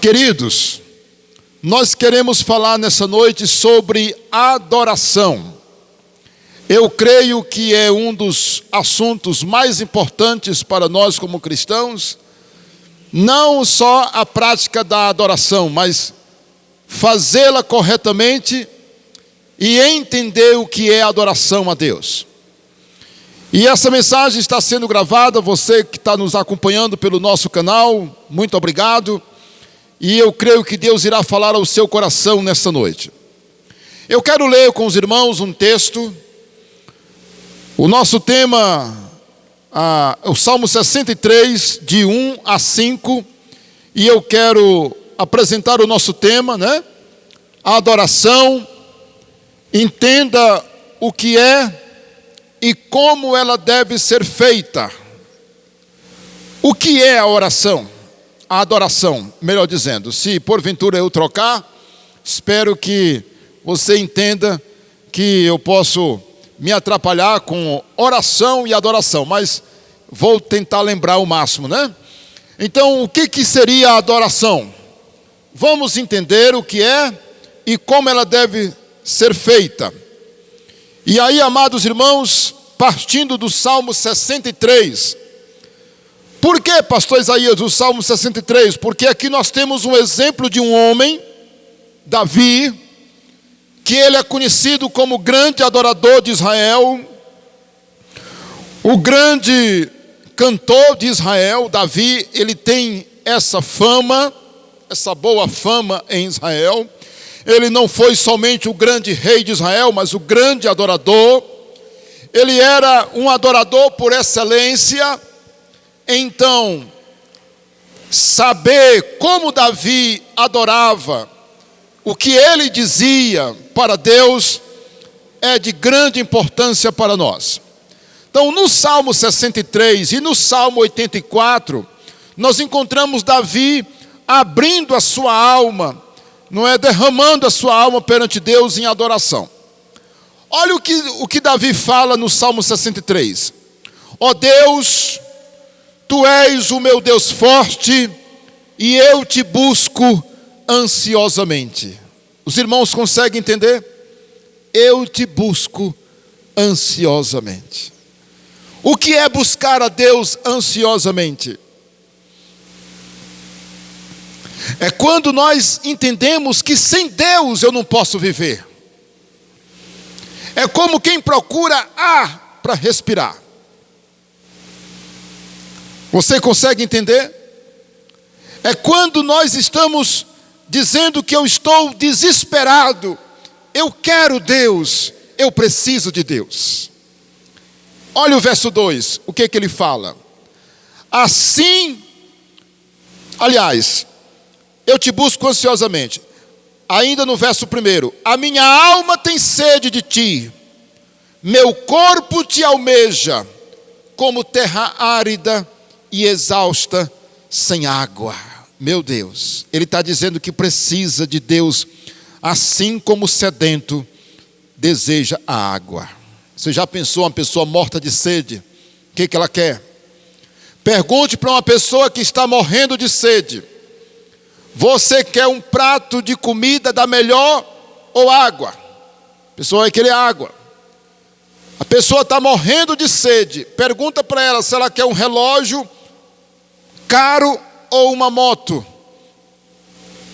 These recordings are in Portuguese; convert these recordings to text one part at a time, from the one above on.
Queridos, nós queremos falar nessa noite sobre adoração. Eu creio que é um dos assuntos mais importantes para nós como cristãos, não só a prática da adoração, mas fazê-la corretamente e entender o que é adoração a Deus. E essa mensagem está sendo gravada, você que está nos acompanhando pelo nosso canal, muito obrigado. E eu creio que Deus irá falar ao seu coração nesta noite. Eu quero ler com os irmãos um texto. O nosso tema, o Salmo 63, de 1 a 5. E eu quero apresentar o nosso tema, né? A adoração. Entenda o que é e como ela deve ser feita. O que é a oração? A adoração, melhor dizendo. Se porventura eu trocar, espero que você entenda que eu posso me atrapalhar com oração e adoração, mas vou tentar lembrar o máximo, né? Então, o que seria a adoração? Vamos entender o que é e como ela deve ser feita. E aí, amados irmãos, partindo do Salmo 63. Por que, pastor Isaías, o Salmo 63? Porque aqui nós temos um exemplo de um homem, Davi, que ele é conhecido como grande adorador de Israel, o grande cantor de Israel. Davi, ele tem essa fama, essa boa fama em Israel. Ele não foi somente o grande rei de Israel, mas o grande adorador. Ele era um adorador por excelência. Então, saber como Davi adorava, o que ele dizia para Deus, é de grande importância para nós. Então, no Salmo 63 e no Salmo 84, nós encontramos Davi abrindo a sua alma, não é, derramando a sua alma perante Deus em adoração. Olha o que Davi fala no Salmo 63. Ó Deus, Tu és o meu Deus forte, e eu te busco ansiosamente. Os irmãos conseguem entender? Eu te busco ansiosamente. O que é buscar a Deus ansiosamente? É quando nós entendemos que sem Deus eu não posso viver. É como quem procura ar para respirar. Você consegue entender? É quando nós estamos dizendo que eu estou desesperado, eu quero Deus, eu preciso de Deus. Olha o verso 2, o que ele fala? Assim, aliás, eu te busco ansiosamente. Ainda no verso 1, a minha alma tem sede de ti, meu corpo te almeja, como terra árida e exausta sem água. Meu Deus, ele está dizendo que precisa de Deus, assim como o sedento deseja a água. Você já pensou uma pessoa morta de sede? O que ela quer? Pergunte para uma pessoa que está morrendo de sede: você quer um prato de comida da melhor ou água? A pessoa vai querer água. A pessoa está morrendo de sede. Pergunta para ela se ela quer um relógio caro ou uma moto.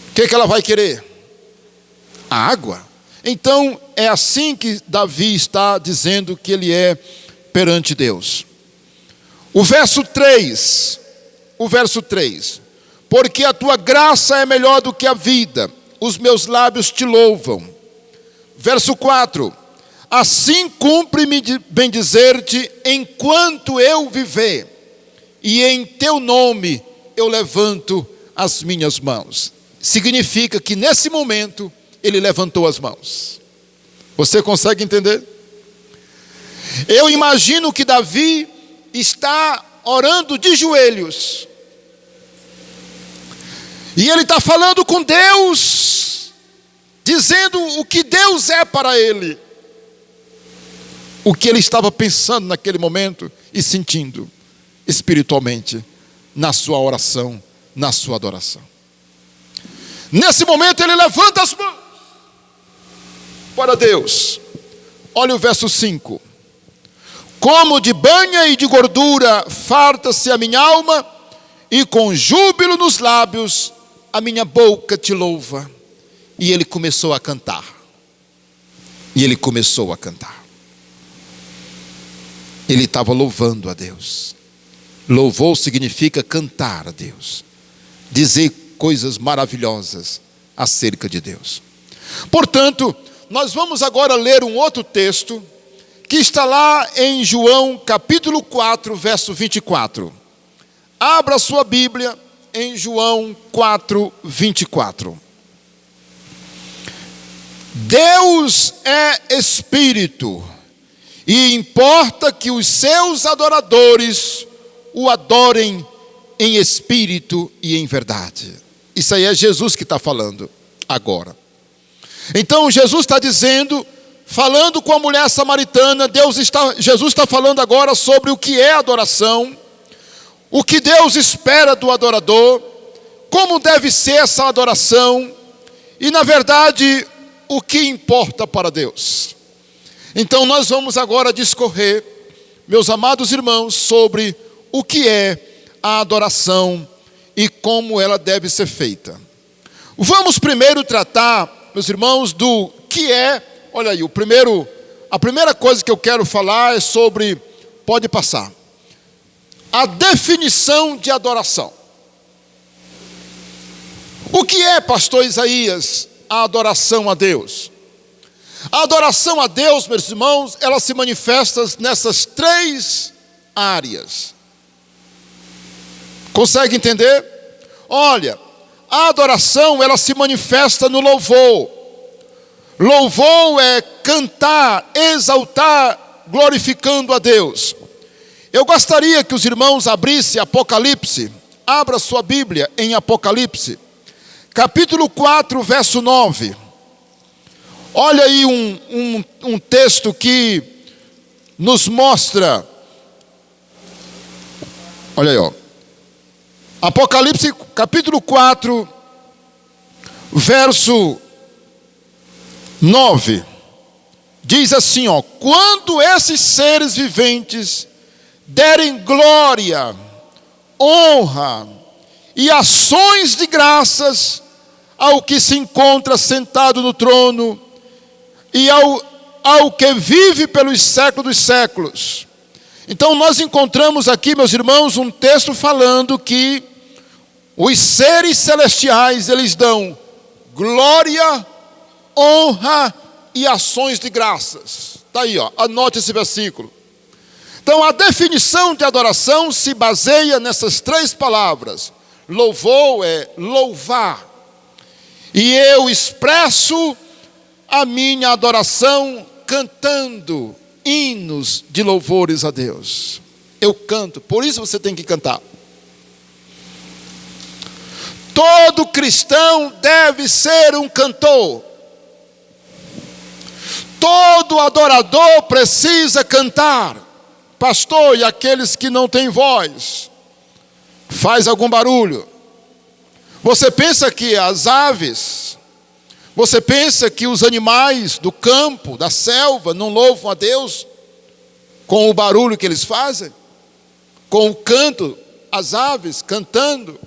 O que ela vai querer? A água. Então é assim que Davi está dizendo que ele é perante Deus. O verso 3. Porque a tua graça é melhor do que a vida, os meus lábios te louvam. Verso 4. Assim cumpre-me bendizer-te enquanto eu viver, e em teu nome eu levanto as minhas mãos. Significa que nesse momento ele levantou as mãos. Você consegue entender? Eu imagino que Davi está orando de joelhos. E ele está falando com Deus, dizendo o que Deus é para ele. O que ele estava pensando naquele momento e sentindo espiritualmente na sua oração, na sua adoração. Nesse momento ele levanta as mãos para Deus. Olha o verso 5. Como de banha e de gordura farta-se a minha alma, e com júbilo nos lábios a minha boca te louva. E ele começou a cantar. Ele estava louvando a Deus. Louvor significa cantar a Deus, dizer coisas maravilhosas acerca de Deus. Portanto, nós vamos agora ler um outro texto que está lá em João capítulo 4, verso 24. Abra sua Bíblia em João 4, 24. Deus é Espírito, e importa que os seus adoradores o adorem em espírito e em verdade. Isso aí é Jesus que está falando agora. Então Jesus está dizendo, falando com a mulher samaritana, Jesus está falando agora sobre o que é adoração, o que Deus espera do adorador, como deve ser essa adoração, e na verdade, o que importa para Deus. Então nós vamos agora discorrer, meus amados irmãos, sobre o que é a adoração e como ela deve ser feita. Vamos primeiro tratar, meus irmãos, do que é, olha aí, a primeira coisa que eu quero falar é sobre, pode passar, a definição de adoração. O que é, pastor Isaías, a adoração a Deus? A adoração a Deus, meus irmãos, ela se manifesta nessas três áreas. Consegue entender? Olha, a adoração, ela se manifesta no louvor. Louvor é cantar, exaltar, glorificando a Deus. Eu gostaria que os irmãos abrissem Apocalipse. Abra sua Bíblia em Apocalipse, capítulo 4, verso 9. Olha aí um texto que nos mostra. Olha aí, ó. Apocalipse capítulo 4, verso 9. Diz assim, ó: quando esses seres viventes derem glória, honra e ações de graças ao que se encontra sentado no trono e ao que vive pelos séculos dos séculos. Então nós encontramos aqui, meus irmãos, um texto falando que os seres celestiais, eles dão glória, honra e ações de graças. Está aí, ó, anote esse versículo. Então a definição de adoração se baseia nessas três palavras. Louvor é louvar. E eu expresso a minha adoração cantando hinos de louvores a Deus. Eu canto, por isso você tem que cantar. Todo cristão deve ser um cantor. Todo adorador precisa cantar. Pastor, e aqueles que não têm voz, faz algum barulho. Você pensa que as aves, você pensa que os animais do campo, da selva, não louvam a Deus com o barulho que eles fazem? Com o canto, as aves cantando?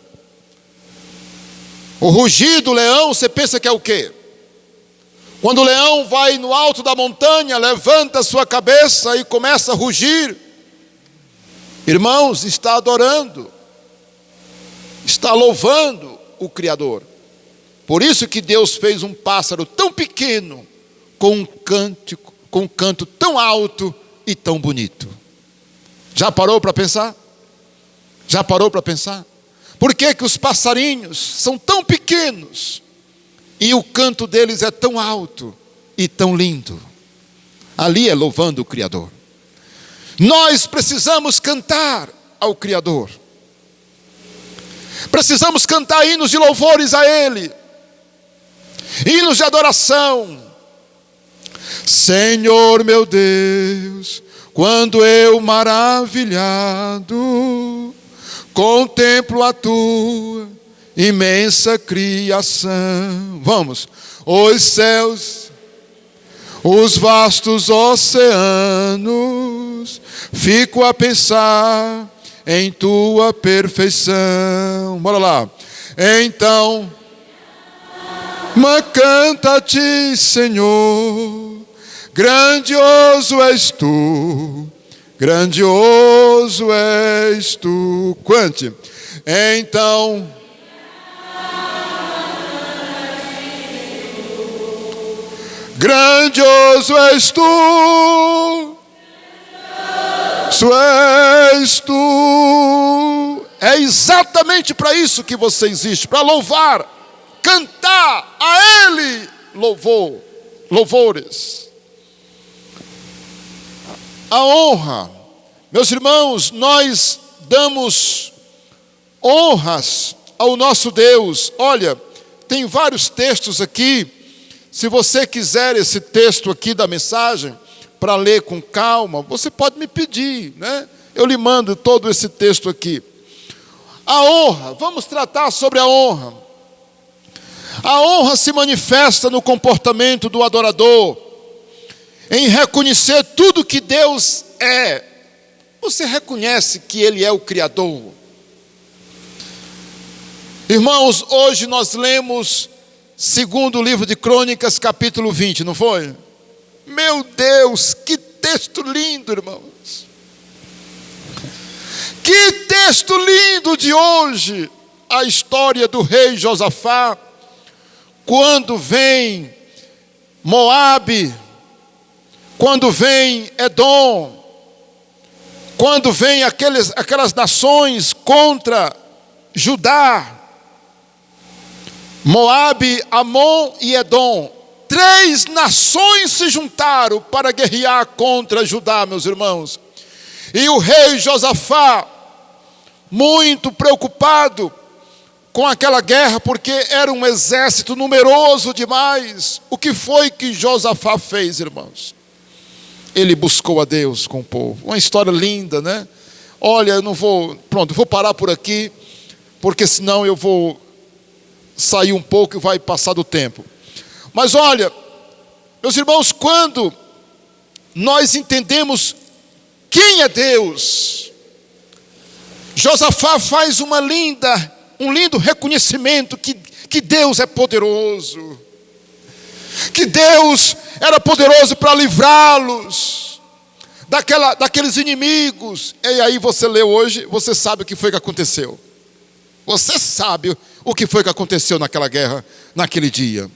O rugido do leão, você pensa que é o quê? Quando o leão vai no alto da montanha, levanta a sua cabeça e começa a rugir. Irmãos, está adorando, está louvando o Criador. Por isso que Deus fez um pássaro tão pequeno, com um canto tão alto e tão bonito. Já parou para pensar? Já parou para pensar? Por que que os passarinhos são tão pequenos e o canto deles é tão alto e tão lindo? Ali é louvando o Criador. Nós precisamos cantar ao Criador. Precisamos cantar hinos de louvores a Ele, hinos de adoração. Senhor meu Deus, quando eu maravilhado contemplo a tua imensa criação. Vamos. Os céus, os vastos oceanos, fico a pensar em tua perfeição. Bora lá. Então, canta-te, Senhor, grandioso és tu, grandioso és tu. Quante? Então, grandioso és tu, és tu. É exatamente para isso que você existe, para louvar, cantar a Ele louvores. A honra, meus irmãos, nós damos honras ao nosso Deus. Olha, tem vários textos aqui. Se você quiser esse texto aqui da mensagem para ler com calma, você pode me pedir, né? Eu lhe mando todo esse texto aqui. A honra, vamos tratar sobre a honra. A honra se manifesta no comportamento do adorador, em reconhecer tudo que Deus é. Você reconhece que Ele é o Criador? Irmãos, hoje nós lemos segundo o livro de Crônicas, capítulo 20, não foi? Meu Deus, que texto lindo, irmãos. Que texto lindo de hoje. A história do rei Josafá, quando vem Moabe, quando vem Edom, quando vem aquelas nações contra Judá, Moabe, Amon e Edom, 3 nações se juntaram para guerrear contra Judá, meus irmãos. E o rei Josafá, muito preocupado com aquela guerra, porque era um exército numeroso demais. O que foi que Josafá fez, irmãos? Ele buscou a Deus com o povo. Uma história linda, né? Olha, eu não vou... Pronto, eu vou parar por aqui, porque senão eu vou sair um pouco e vai passar do tempo. Mas olha, meus irmãos, quando nós entendemos quem é Deus, Josafá faz um lindo reconhecimento que Deus é poderoso, que Deus era poderoso para livrá-los daqueles inimigos. E aí você leu hoje, você sabe o que foi que aconteceu. Você sabe o que foi que aconteceu naquela guerra, naquele dia.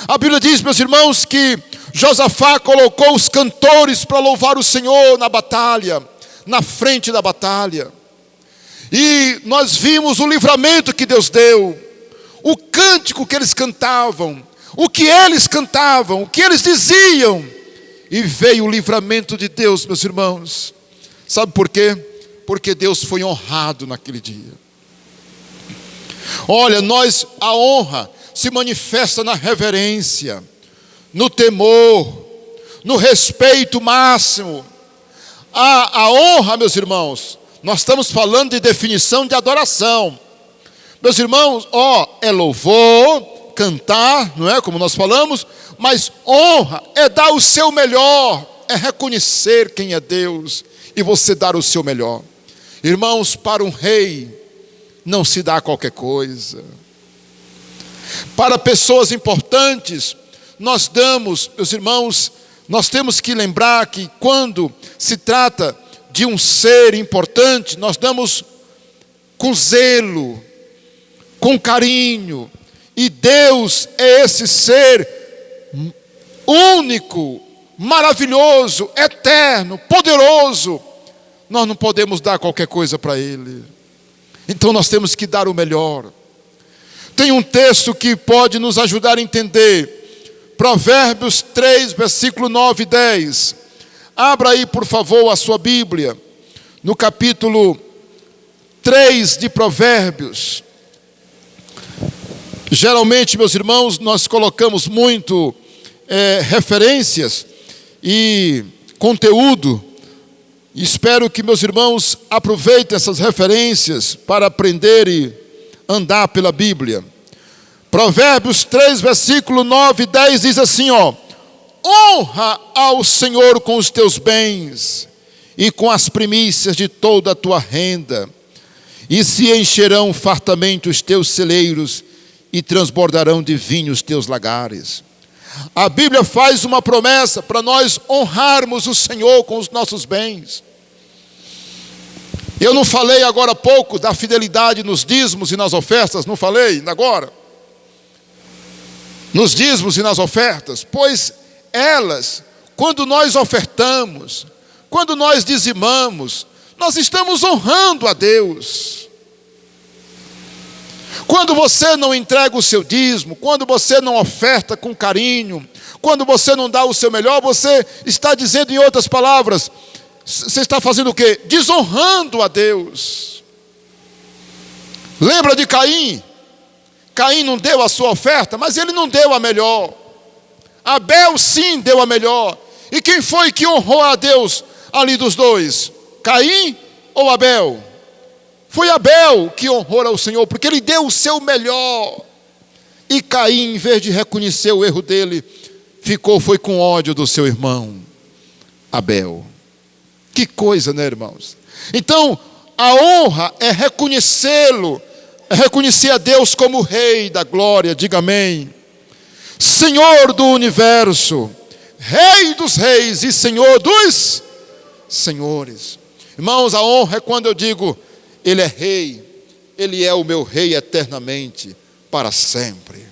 A Bíblia diz, meus irmãos, que Josafá colocou os cantores para louvar o Senhor na batalha, na frente da batalha. E nós vimos o livramento que Deus deu, o cântico que eles cantavam, o que eles cantavam, o que eles diziam. E veio o livramento de Deus, meus irmãos. Sabe por quê? Porque Deus foi honrado naquele dia. Olha, a honra se manifesta na reverência, no temor, no respeito máximo. A honra, meus irmãos, nós estamos falando de definição de adoração. Meus irmãos, é louvor, cantar, não é como nós falamos, mas honra é dar o seu melhor, é reconhecer quem é Deus e você dar o seu melhor. Irmãos, para um rei não se dá qualquer coisa. Para pessoas importantes, nós damos, meus irmãos, nós temos que lembrar que quando se trata de um ser importante, nós damos com zelo, com carinho. E Deus é esse ser único, maravilhoso, eterno, poderoso. Nós não podemos dar qualquer coisa para Ele. Então nós temos que dar o melhor. Tem um texto que pode nos ajudar a entender. Provérbios 3, versículo 9 e 10. Abra aí, por favor, a sua Bíblia. No capítulo 3 de Provérbios. Geralmente, meus irmãos, nós colocamos muito referências e conteúdo. Espero que meus irmãos aproveitem essas referências para aprenderem andar pela Bíblia. Provérbios 3, versículo 9 e 10 diz assim, honra ao Senhor com os teus bens e com as primícias de toda a tua renda, e se encherão fartamente os teus celeiros e transbordarão de vinho os teus lagares. A Bíblia faz uma promessa para nós honrarmos o Senhor com os nossos bens. Eu não falei agora há pouco da fidelidade nos dízimos e nas ofertas, não falei agora? Nos dízimos e nas ofertas, pois elas, quando nós ofertamos, quando nós dizimamos, nós estamos honrando a Deus. Quando você não entrega o seu dízimo, quando você não oferta com carinho, quando você não dá o seu melhor, você está dizendo, em outras palavras, você está fazendo o quê? Desonrando a Deus. Lembra de Caim? Caim não deu a sua oferta, mas ele não deu a melhor. Abel sim deu a melhor. E quem foi que honrou a Deus ali dos dois? Caim ou Abel? Foi Abel que honrou ao Senhor, porque ele deu o seu melhor. E Caim, em vez de reconhecer o erro dele, foi com ódio do seu irmão Abel. Que coisa, né, irmãos? Então, a honra é reconhecê-lo, é reconhecer a Deus como Rei da glória, diga amém. Senhor do universo, Rei dos reis e Senhor dos senhores. Irmãos, a honra é quando eu digo, Ele é Rei, Ele é o meu Rei eternamente, para sempre.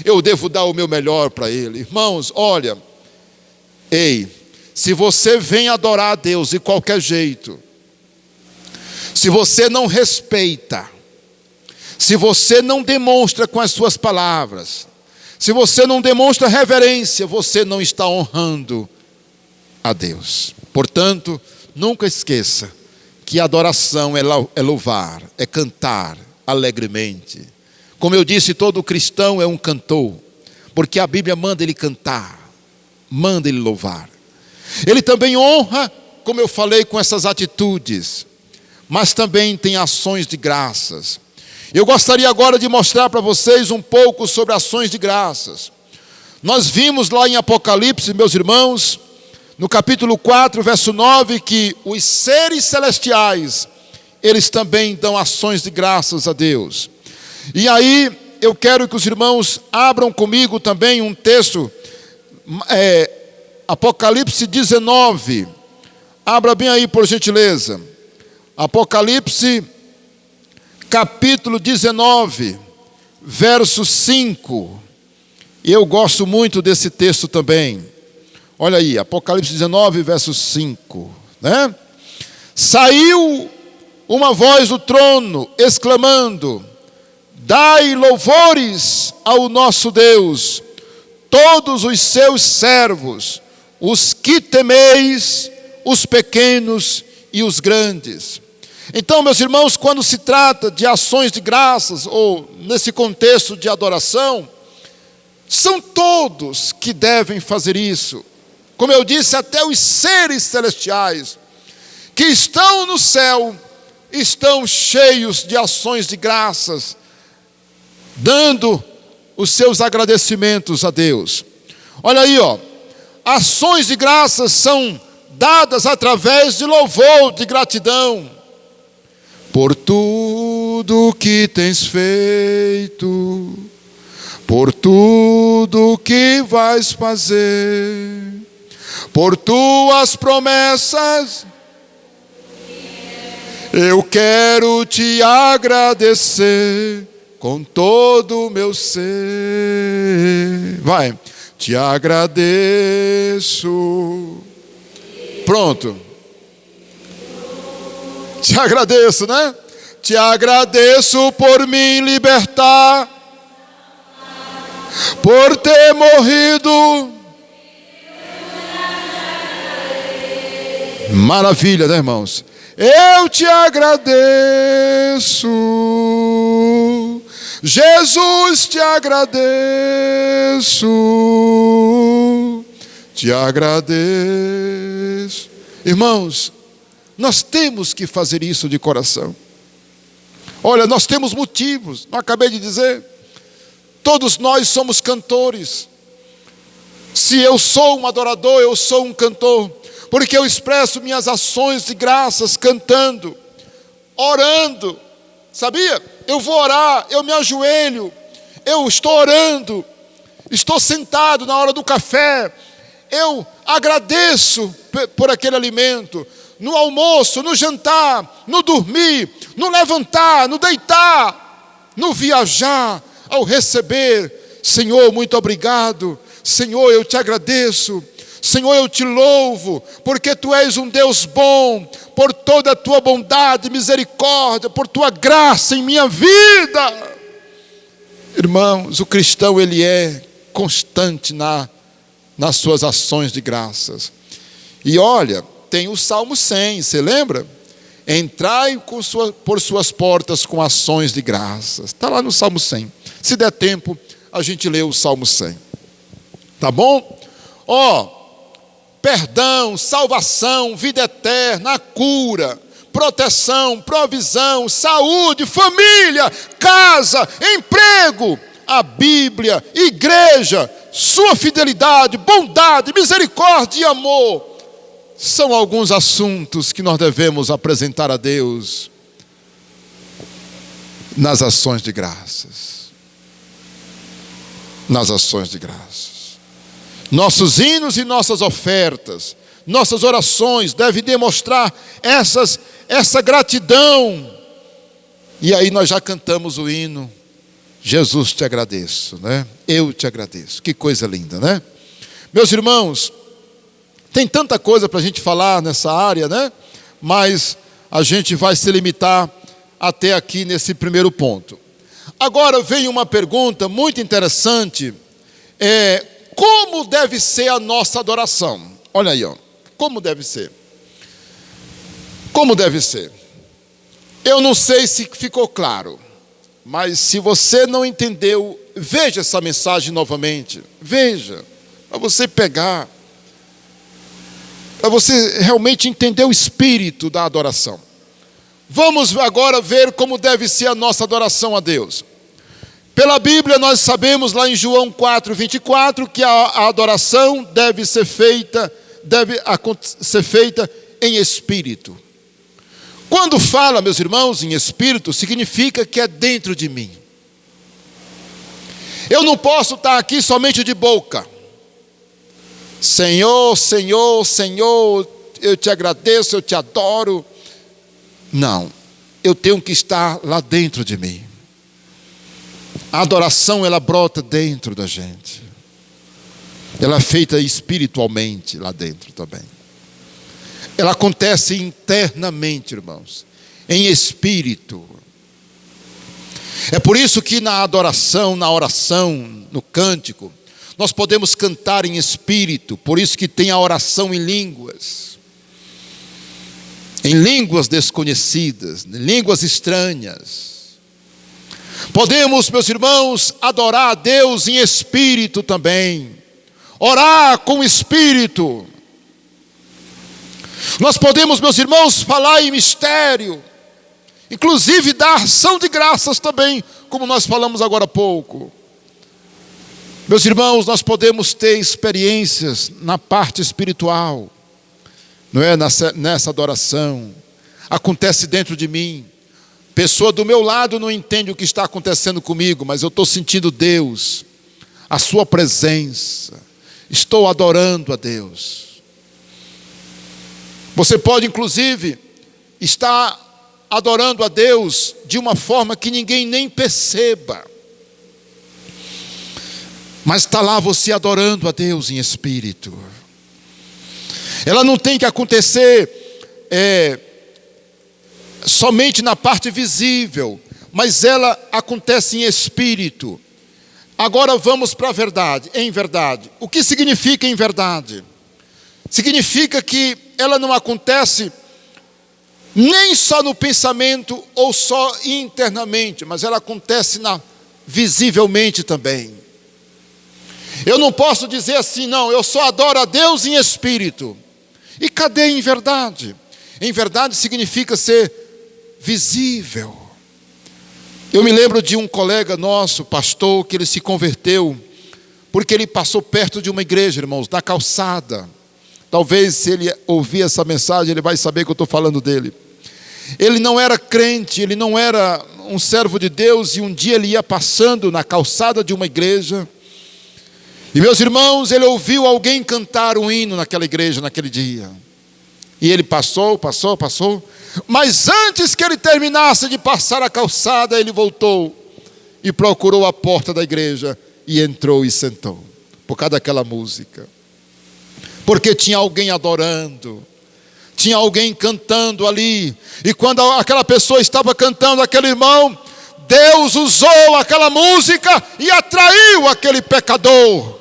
Eu devo dar o meu melhor para Ele. Irmãos, olha, se você vem adorar a Deus de qualquer jeito, se você não respeita, se você não demonstra com as suas palavras, se você não demonstra reverência, você não está honrando a Deus. Portanto, nunca esqueça que a adoração é louvar, é cantar alegremente. Como eu disse, todo cristão é um cantor, porque a Bíblia manda ele cantar, manda ele louvar. Ele também honra, como eu falei, com essas atitudes, mas também tem ações de graças. Eu gostaria agora de mostrar para vocês um pouco sobre ações de graças. Nós vimos lá em Apocalipse, meus irmãos, no capítulo 4, verso 9, que os seres celestiais, eles também dão ações de graças a Deus. E aí, eu quero que os irmãos abram comigo também um texto, Apocalipse 19, abra bem aí por gentileza, Apocalipse capítulo 19, verso 5, eu gosto muito desse texto também, olha aí, Apocalipse 19, verso 5, né? Saiu uma voz do trono, exclamando, dai louvores ao nosso Deus, todos os seus servos, os que temeis, os pequenos e os grandes. Então, meus irmãos, quando se trata de ações de graças, ou nesse contexto de adoração, são todos que devem fazer isso. Como eu disse, até os seres celestiais, que estão no céu, estão cheios de ações de graças, dando os seus agradecimentos a Deus. Olha aí, ações de graças são dadas através de louvor, de gratidão. Por tudo que tens feito, por tudo que vais fazer, por tuas promessas, eu quero te agradecer com todo o meu ser. Vai, te agradeço. Pronto. Te agradeço, né? Te agradeço por me libertar, por ter morrido. Maravilha, né, irmãos? Eu te agradeço, Jesus, te agradeço, te agradeço. Irmãos, nós temos que fazer isso de coração. Olha, nós temos motivos, não acabei de dizer? Todos nós somos cantores. Se eu sou um adorador, eu sou um cantor, porque eu expresso minhas ações de graças cantando, orando. Sabia? Eu vou orar, eu me ajoelho, eu estou orando, estou sentado na hora do café, eu agradeço por aquele alimento, no almoço, no jantar, no dormir, no levantar, no deitar, no viajar, ao receber. Senhor, muito obrigado. Senhor, eu te agradeço. Senhor, eu te louvo, porque tu és um Deus bom, por toda a tua bondade e misericórdia, por tua graça em minha vida. Irmãos, o cristão, ele é constante nas suas ações de graças. E olha, tem o Salmo 100, você lembra? Entrai por suas portas com ações de graças. Está lá no Salmo 100. Se der tempo, a gente lê o Salmo 100. Tá bom? Perdão, salvação, vida eterna, cura, proteção, provisão, saúde, família, casa, emprego, a Bíblia, igreja, sua fidelidade, bondade, misericórdia e amor. São alguns assuntos que nós devemos apresentar a Deus nas ações de graças. Nas ações de graças. Nossos hinos e nossas ofertas, nossas orações devem demonstrar essa gratidão. E aí nós já cantamos o hino, Jesus te agradeço, né? Eu te agradeço. Que coisa linda, né? Meus irmãos, tem tanta coisa para a gente falar nessa área, né? Mas a gente vai se limitar até aqui nesse primeiro ponto. Agora vem uma pergunta muito interessante, como deve ser a nossa adoração? Olha aí, como deve ser? Como deve ser? Eu não sei se ficou claro, mas se você não entendeu, veja essa mensagem novamente. Veja, para você pegar, para você realmente entender o espírito da adoração. Vamos agora ver como deve ser a nossa adoração a Deus. Pela Bíblia nós sabemos lá em João 4:24 que a adoração deve ser feita em espírito. Quando fala, meus irmãos, em espírito, significa que é dentro de mim. Eu não posso estar aqui somente de boca. Senhor, Senhor, Senhor, eu te agradeço, eu te adoro. Não, eu tenho que estar lá dentro de mim. A adoração, ela brota dentro da gente. Ela é feita espiritualmente lá dentro também. Ela acontece internamente, irmãos, em espírito. É por isso que na adoração, na oração, no cântico, nós podemos cantar em espírito. Por isso que tem a oração em línguas desconhecidas, em línguas estranhas. Podemos, meus irmãos, adorar a Deus em espírito também. Orar com espírito. Nós podemos, meus irmãos, falar em mistério. Inclusive dar ação de graças também, como nós falamos agora há pouco. Meus irmãos, nós podemos ter experiências na parte espiritual. Não é? Nessa adoração. Acontece dentro de mim. Pessoa do meu lado não entende o que está acontecendo comigo, mas eu estou sentindo Deus, a sua presença. Estou adorando a Deus. Você pode, inclusive, estar adorando a Deus de uma forma que ninguém nem perceba. Mas está lá você adorando a Deus em espírito. Ela não tem que acontecer somente na parte visível, mas ela acontece em espírito. Agora vamos para a verdade, em verdade. O que significa em verdade? Significa que ela não acontece nem só no pensamento ou só internamente, mas ela acontece visivelmente também. Eu não posso dizer assim, não, eu só adoro a Deus em espírito. E cadê em verdade? Em verdade significa ser visível. Eu me lembro de um colega nosso, pastor, que ele se converteu, porque ele passou perto de uma igreja, irmãos, na calçada. Talvez se ele ouvir essa mensagem, ele vai saber que eu estou falando dele. Ele não era crente, ele não era um servo de Deus, e um dia ele ia passando na calçada de uma igreja, e meus irmãos, ele ouviu alguém cantar um hino naquela igreja, naquele dia. E ele passou, mas antes que ele terminasse de passar a calçada, ele voltou e procurou a porta da igreja, e entrou e sentou, por causa daquela música. Porque tinha alguém adorando, tinha alguém cantando ali, e quando aquela pessoa estava cantando, aquele irmão, Deus usou aquela música e atraiu aquele pecador,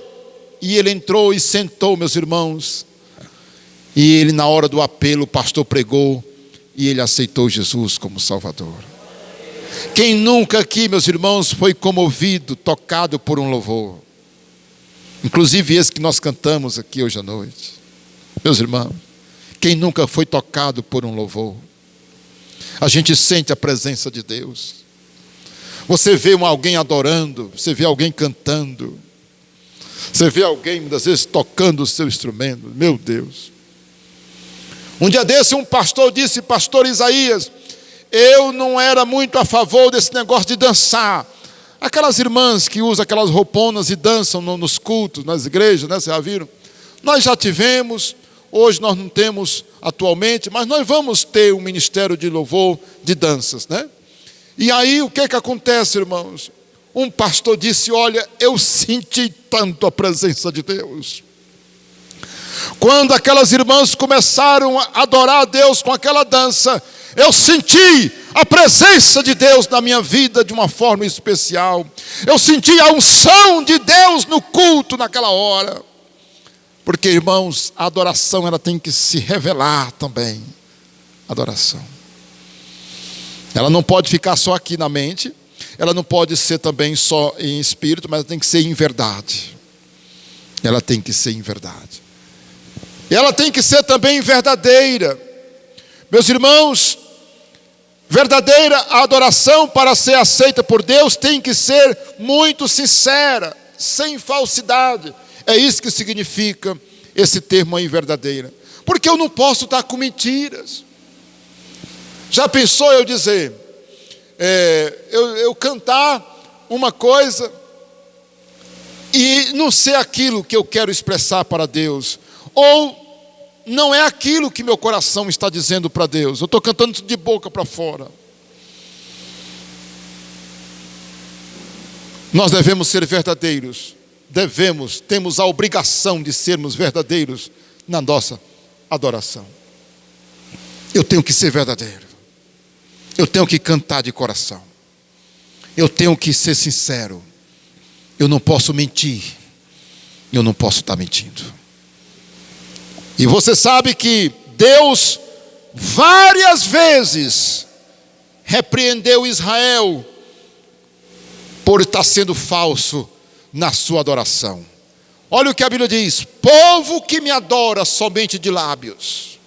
e ele entrou e sentou, meus irmãos, e ele, na hora do apelo, o pastor pregou, e ele aceitou Jesus como Salvador. Quem nunca aqui, meus irmãos, foi comovido, tocado por um louvor? Inclusive esse que nós cantamos aqui hoje à noite. Meus irmãos, quem nunca foi tocado por um louvor? A gente sente a presença de Deus. Você vê alguém adorando, você vê alguém cantando, você vê alguém, muitas vezes, tocando o seu instrumento. Meu Deus. Um dia desse, um pastor disse, pastor Isaías, eu não era muito a favor desse negócio de dançar. Aquelas irmãs que usam aquelas rouponas e dançam nos cultos, nas igrejas, né? Vocês já viram? Nós já tivemos, hoje nós não temos atualmente, mas nós vamos ter um ministério de louvor de danças, né? E aí o que acontece, irmãos? Um pastor disse, olha, eu senti tanto a presença de Deus. Quando aquelas irmãs começaram a adorar a Deus com aquela dança, eu senti a presença de Deus na minha vida de uma forma especial. Eu senti a unção de Deus no culto naquela hora. Porque, irmãos, a adoração ela tem que se revelar também. Adoração. Ela não pode ficar só aqui na mente. Ela não pode ser também só em espírito, mas ela tem que ser em verdade. Ela tem que ser em verdade. Ela tem que ser também verdadeira. Meus irmãos, verdadeira adoração para ser aceita por Deus tem que ser muito sincera, sem falsidade. É isso que significa esse termo aí, verdadeira. Porque eu não posso estar com mentiras. Já pensou eu dizer, eu cantar uma coisa e não ser aquilo que eu quero expressar para Deus, ou não é aquilo que meu coração está dizendo para Deus, eu estou cantando de boca para fora. Nós devemos ser verdadeiros, temos a obrigação de sermos verdadeiros na nossa adoração. Eu tenho que ser verdadeiro, eu tenho que cantar de coração, eu tenho que ser sincero, eu não posso mentir, eu não posso estar mentindo. E você sabe que Deus várias vezes repreendeu Israel por estar sendo falso na sua adoração. Olha o que a Bíblia diz: povo que me adora somente de lábios.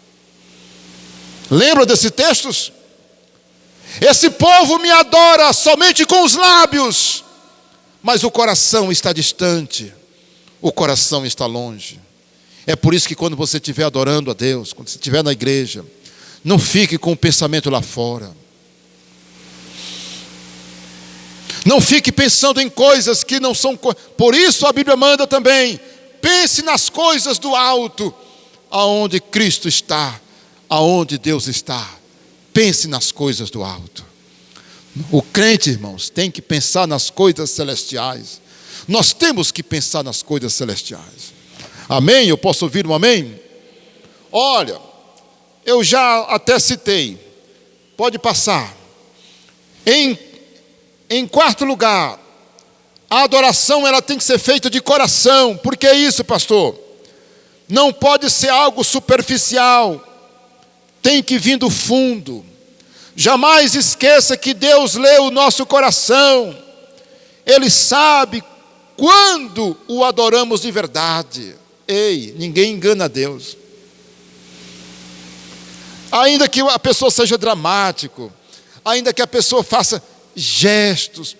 Lembra desses textos? Esse povo me adora somente com os lábios, mas o coração está distante, o coração está longe. É por isso que quando você estiver adorando a Deus, quando você estiver na igreja, não fique com o pensamento lá fora. Não fique pensando em coisas que não são. Por isso a Bíblia manda também: pense nas coisas do alto, aonde Cristo está, aonde Deus está. Pense nas coisas do alto. O crente, irmãos, tem que pensar nas coisas celestiais. Nós temos que pensar nas coisas celestiais. Amém? Eu posso ouvir um amém? Olha, eu já até citei. Pode passar. Em quarto lugar, a adoração ela tem que ser feita de coração. Por que isso, pastor? Não pode ser algo superficial. Tem que vir do fundo. Jamais esqueça que Deus lê o nosso coração. Ele sabe quando o adoramos de verdade. Ei, ninguém engana Deus. Ainda que a pessoa seja dramático, ainda que a pessoa faça, gestos,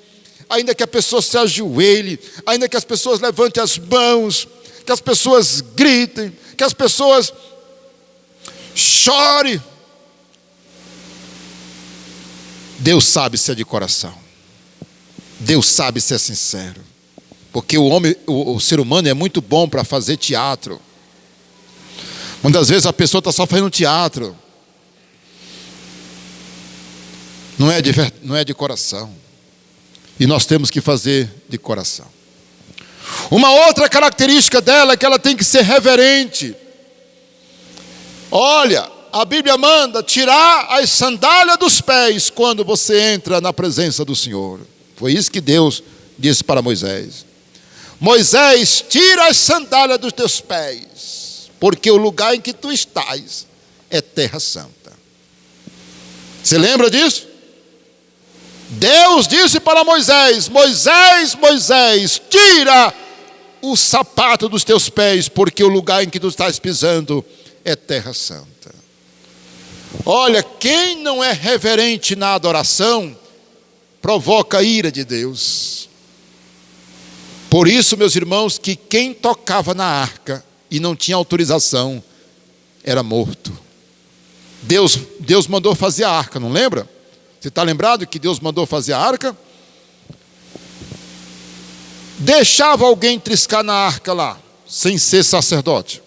ainda que a pessoa se ajoelhe, ainda que as pessoas levantem as mãos, que as pessoas gritem, que as pessoas chorem. Deus sabe se é de coração. Deus sabe se é sincero. Porque o ser humano é muito bom para fazer teatro. Muitas vezes a pessoa está só fazendo teatro. Não é de coração. E nós temos que fazer de coração. Uma outra característica dela é que ela tem que ser reverente. Olha, a Bíblia manda tirar as sandálias dos pés quando você entra na presença do Senhor. Foi isso que Deus disse para Moisés. Moisés, tira as sandálias dos teus pés, porque o lugar em que tu estás é terra santa. Você lembra disso? Deus disse para Moisés: Moisés, Moisés, tira o sapato dos teus pés, porque o lugar em que tu estás pisando é terra santa. Olha, quem não é reverente na adoração, provoca a ira de Deus. Por isso, meus irmãos, que quem tocava na arca e não tinha autorização, era morto. Deus mandou fazer a arca, não lembra? Você está lembrado que Deus mandou fazer a arca? Deixava alguém triscar na arca lá, sem ser sacerdote.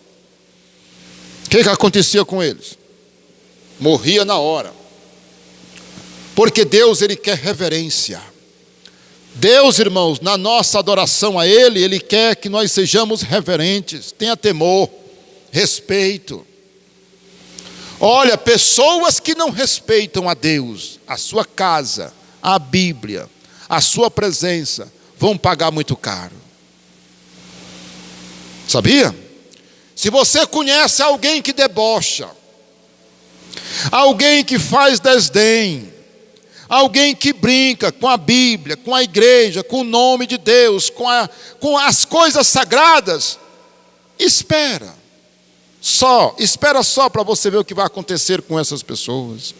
O que acontecia com eles? Morria na hora. Porque Deus, Ele quer reverência. Deus, irmãos, na nossa adoração a Ele, Ele quer que nós sejamos reverentes, tenha temor, respeito. Olha, pessoas que não respeitam a Deus, a sua casa, a Bíblia, a sua presença, vão pagar muito caro. Sabia? Se você conhece alguém que debocha, alguém que faz desdém, alguém que brinca com a Bíblia, com a igreja, com o nome de Deus, com as coisas sagradas, espera só para você ver o que vai acontecer com essas pessoas.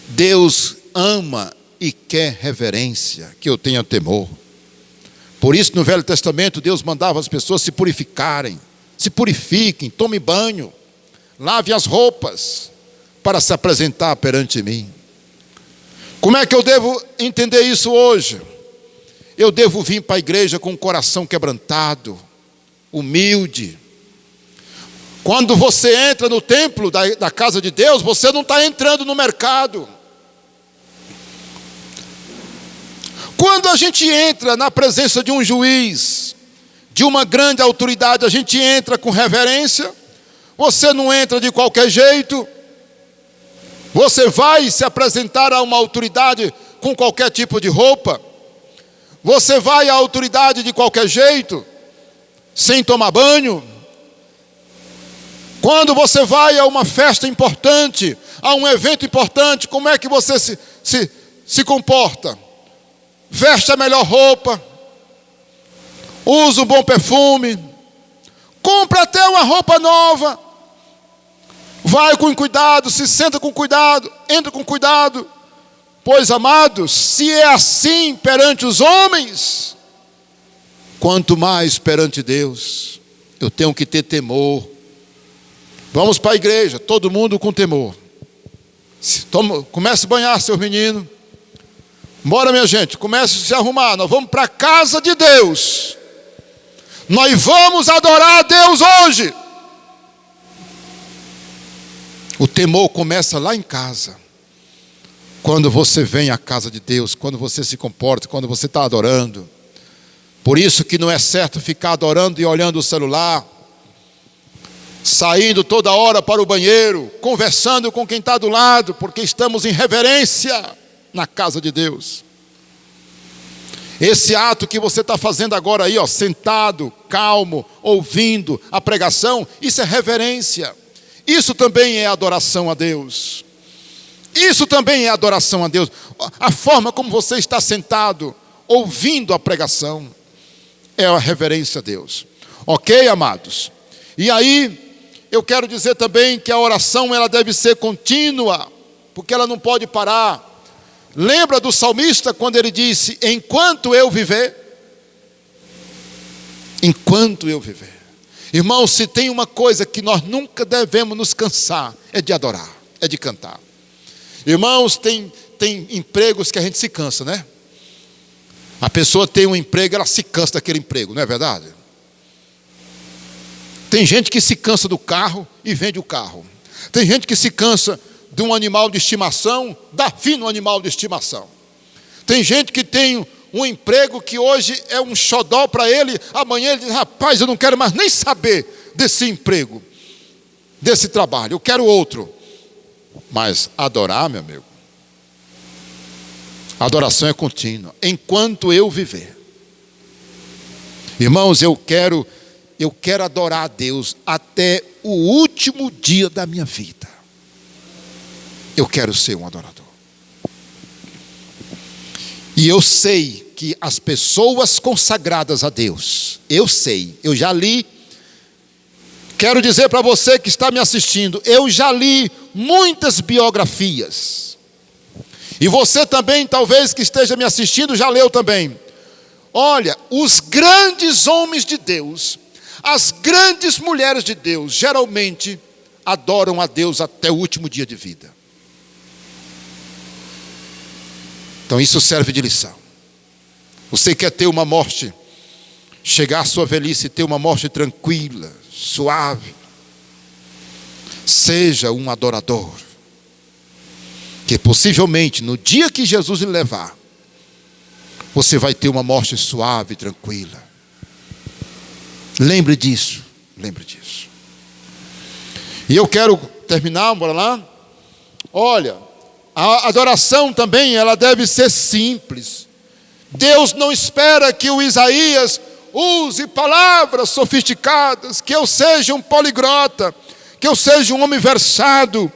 Deus ama e quer reverência, que eu tenha temor. Por isso no Velho Testamento Deus mandava as pessoas se purificarem, se purifiquem, tomem banho, lavem as roupas, para se apresentar perante mim. Como é que eu devo entender isso hoje? Eu devo vir para a igreja com o coração quebrantado, humilde. Quando você entra no templo da casa de Deus, você não está entrando no mercado. Quando a gente entra na presença de um juiz, de uma grande autoridade, a gente entra com reverência. Você não entra de qualquer jeito. Você vai se apresentar a uma autoridade com qualquer tipo de roupa? Você vai à autoridade de qualquer jeito, sem tomar banho? Quando você vai a uma festa importante, a um evento importante, como é que você se comporta? Veste a melhor roupa, usa um bom perfume, compra até uma roupa nova, vai com cuidado, se senta com cuidado, entra com cuidado. Pois, amados, se é assim perante os homens, quanto mais perante Deus. Eu tenho que ter temor. Vamos para a igreja, todo mundo com temor. Comece a banhar seus meninos. Bora, minha gente, comece a se arrumar. Nós vamos para a casa de Deus. Nós vamos adorar a Deus hoje. O temor começa lá em casa. Quando você vem à casa de Deus, quando você se comporta, quando você está adorando. Por isso que não é certo ficar adorando e olhando o celular, saindo toda hora para o banheiro, conversando com quem está do lado, porque estamos em reverência na casa de Deus. Esse ato que você está fazendo agora aí, sentado, calmo, ouvindo a pregação, isso é reverência. Isso também é adoração a Deus. Isso também é adoração a Deus. A forma como você está sentado, ouvindo a pregação, é a reverência a Deus. Ok, amados? E aí, eu quero dizer também que a oração ela deve ser contínua, porque ela não pode parar. Lembra do salmista quando ele disse: enquanto eu viver, enquanto eu viver. Irmãos, se tem uma coisa que nós nunca devemos nos cansar, é de adorar, é de cantar. Irmãos, tem empregos que a gente se cansa, né? A pessoa tem um emprego, ela se cansa daquele emprego, não é verdade? Tem gente que se cansa do carro e vende o carro. Tem gente que se cansa de um animal de estimação, dá fim no animal de estimação. Tem gente que tem um emprego que hoje é um xodó para ele, amanhã ele diz: rapaz, eu não quero mais nem saber desse emprego, desse trabalho, eu quero outro. Mas adorar, meu amigo, a adoração é contínua, enquanto eu viver. Irmãos, eu quero adorar a Deus até o último dia da minha vida. Eu quero ser um adorador. E eu sei que as pessoas consagradas a Deus, eu sei, eu já li, quero dizer para você que está me assistindo, eu já li muitas biografias. E você também, talvez que esteja me assistindo, já leu também. Olha, os grandes homens de Deus, as grandes mulheres de Deus, geralmente adoram a Deus até o último dia de vida. Então isso serve de lição. Você quer ter uma morte, chegar à sua velhice e ter uma morte tranquila, suave, seja um adorador, que possivelmente no dia que Jesus lhe levar, você vai ter uma morte suave, tranquila. Lembre disso, lembre disso. E eu quero terminar, bora lá. Olha, a adoração também, ela deve ser simples. Deus não espera que o Isaías use palavras sofisticadas, que eu seja um poliglota, que eu seja um homem versado,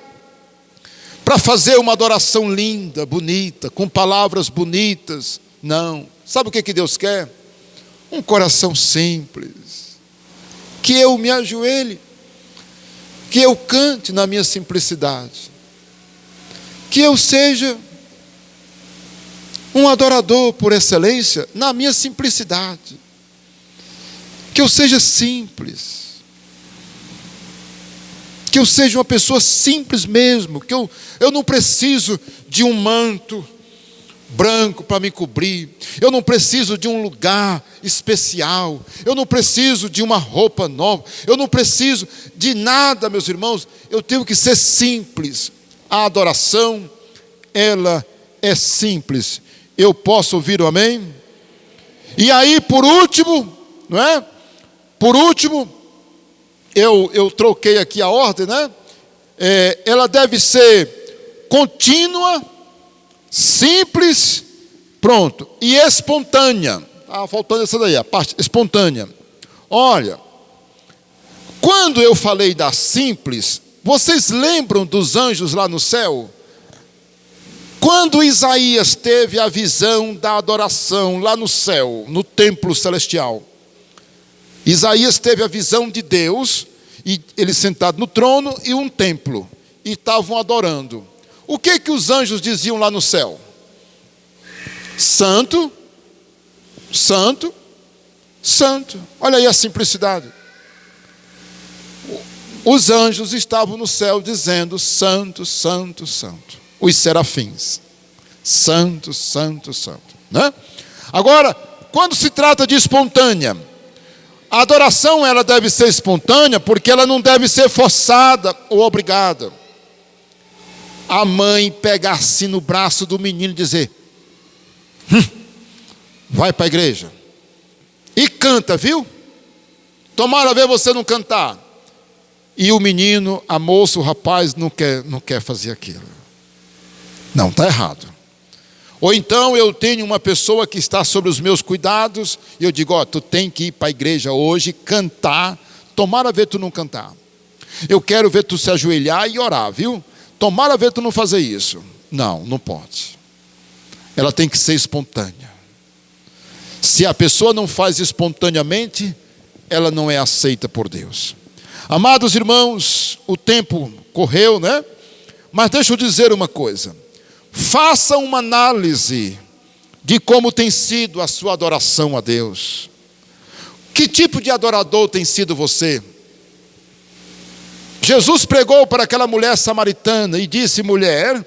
para fazer uma adoração linda, bonita, com palavras bonitas. Não. Sabe o que Deus quer? Um coração simples. Que eu me ajoelhe, que eu cante na minha simplicidade, que eu seja um adorador por excelência na minha simplicidade, que eu seja simples, que eu seja uma pessoa simples mesmo, que eu não preciso de um manto branco para me cobrir, eu não preciso de um lugar especial, eu não preciso de uma roupa nova, eu não preciso de nada, meus irmãos, eu tenho que ser simples. A adoração, ela é simples. Eu posso ouvir o amém? E aí, por último, não é? Por último, eu troquei aqui a ordem, né? Ela deve ser contínua, simples, pronto, e espontânea. Faltando essa daí, a parte espontânea. Olha, quando eu falei da simples, vocês lembram dos anjos lá no céu? Quando Isaías teve a visão da adoração lá no céu, no templo celestial, Isaías teve a visão de Deus, e ele sentado no trono e um templo, e estavam adorando. O que os anjos diziam lá no céu? Santo, santo, santo. Olha aí a simplicidade. Os anjos estavam no céu dizendo: santo, santo, santo. Os serafins, santo, santo, santo, né? Agora, quando se trata de espontânea, a adoração, ela deve ser espontânea, porque ela não deve ser forçada ou obrigada. A mãe pegar assim no braço do menino e dizer: vai para a igreja e canta, viu? Tomara ver você não cantar. E o menino, a moça, o rapaz não quer fazer aquilo. Não, está errado. Ou então eu tenho uma pessoa que está sobre os meus cuidados, e eu digo: tu tem que ir para a igreja hoje, cantar. Tomara ver tu não cantar. Eu quero ver tu se ajoelhar e orar, viu? Tomara ver tu não fazer isso. Não, não pode. Ela tem que ser espontânea. Se a pessoa não faz espontaneamente, ela não é aceita por Deus. Amados irmãos, o tempo correu, né? Mas deixa eu dizer uma coisa. faça uma análise de como tem sido a sua adoração a Deus. Que tipo de adorador tem sido você? Jesus pregou para aquela mulher samaritana e disse: mulher,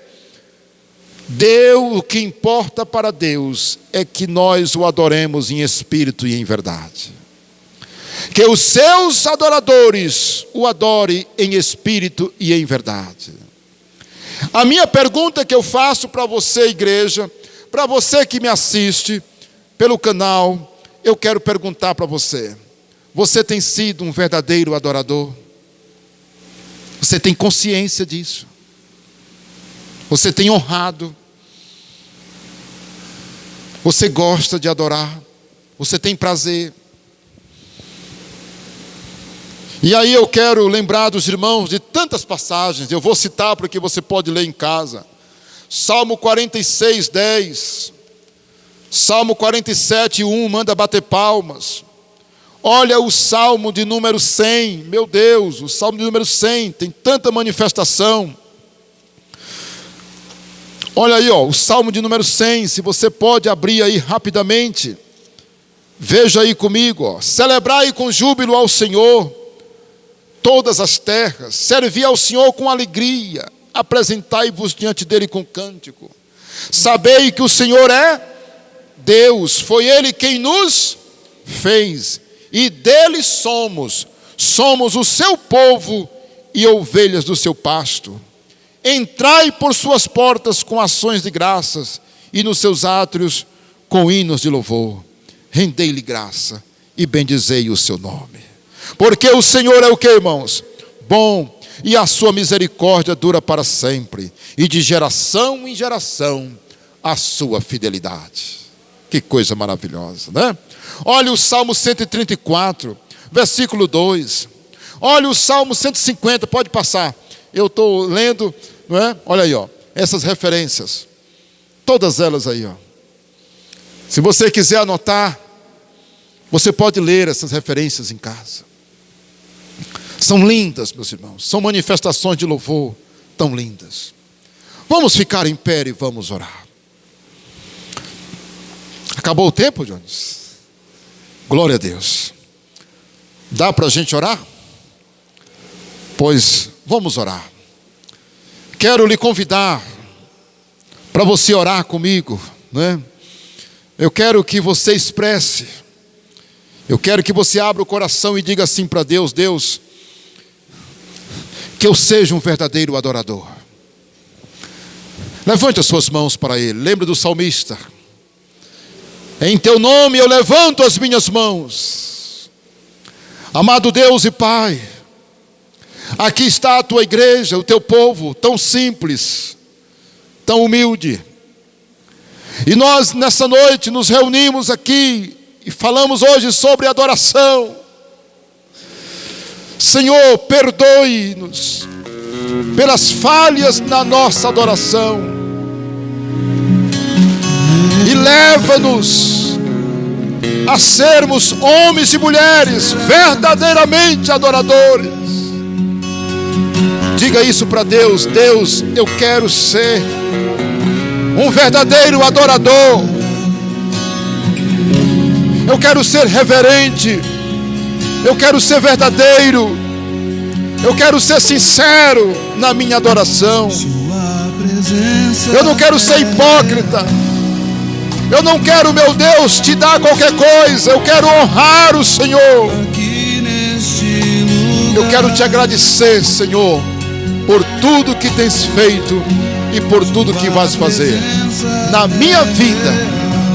o que importa para Deus é que nós o adoremos em espírito e em verdade. Que os seus adoradores o adorem em espírito e em verdade. A minha pergunta que eu faço para você, igreja, para você que me assiste pelo canal, eu quero perguntar para você: você tem sido um verdadeiro adorador? Você tem consciência disso? Você tem honrado? Você gosta de adorar? Você tem prazer? E aí eu quero lembrar dos irmãos de tantas passagens, eu vou citar porque você pode ler em casa. Salmo 46, 10. Salmo 47, 1, manda bater palmas. Olha o Salmo de número 100, meu Deus, o Salmo de número 100, tem tanta manifestação. Olha aí, o Salmo de número 100, se você pode abrir aí rapidamente. Veja aí comigo, celebrai com júbilo ao Senhor todas as terras, servi ao Senhor com alegria, apresentai-vos diante dele com cântico. Sabei que o Senhor é Deus, foi Ele quem nos fez, e dele somos o seu povo e ovelhas do seu pasto. Entrai por suas portas com ações de graças, e nos seus átrios com hinos de louvor. Rendei-lhe graça e bendizei o seu nome. Porque o Senhor é o que, irmãos? Bom, e a sua misericórdia dura para sempre, e de geração em geração a sua fidelidade. Que coisa maravilhosa, né? Olha o Salmo 134, versículo 2. Olha o Salmo 150, pode passar. Eu estou lendo, não é? Olha aí, essas referências. Todas elas aí, Se você quiser anotar, você pode ler essas referências em casa. São lindas, meus irmãos. São manifestações de louvor tão lindas. Vamos ficar em pé e vamos orar. Acabou o tempo, Jones? Glória a Deus. Dá para a gente orar? Pois vamos orar. Quero lhe convidar para você orar comigo, né? Eu quero que você expresse. Eu quero que você abra o coração e diga assim para Deus: Deus, que eu seja um verdadeiro adorador. Levante as suas mãos para Ele. Lembre do salmista: em teu nome eu levanto as minhas mãos. Amado Deus e Pai, aqui está a tua igreja, o teu povo, tão simples, tão humilde. E nós nessa noite nos reunimos aqui e falamos hoje sobre adoração. Senhor, perdoe-nos pelas falhas na nossa adoração e leva-nos a sermos homens e mulheres verdadeiramente adoradores. Diga isso para Deus: Deus, eu quero ser um verdadeiro adorador. Eu quero ser reverente. Eu quero ser verdadeiro. Eu quero ser sincero na minha adoração. Eu não quero ser hipócrita. Eu não quero, meu Deus, te dar qualquer coisa. Eu quero honrar o Senhor. Eu quero te agradecer, Senhor, por tudo que tens feito e por tudo que vais fazer na minha vida,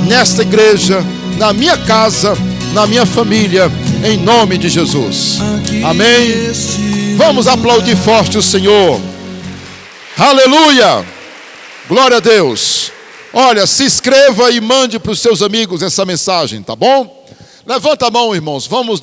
nesta igreja, na minha casa, na minha família, em nome de Jesus. Amém. Vamos aplaudir forte o Senhor. Aleluia. Glória a Deus. Olha, se inscreva e mande para os seus amigos essa mensagem, tá bom? Levanta a mão, irmãos. Vamos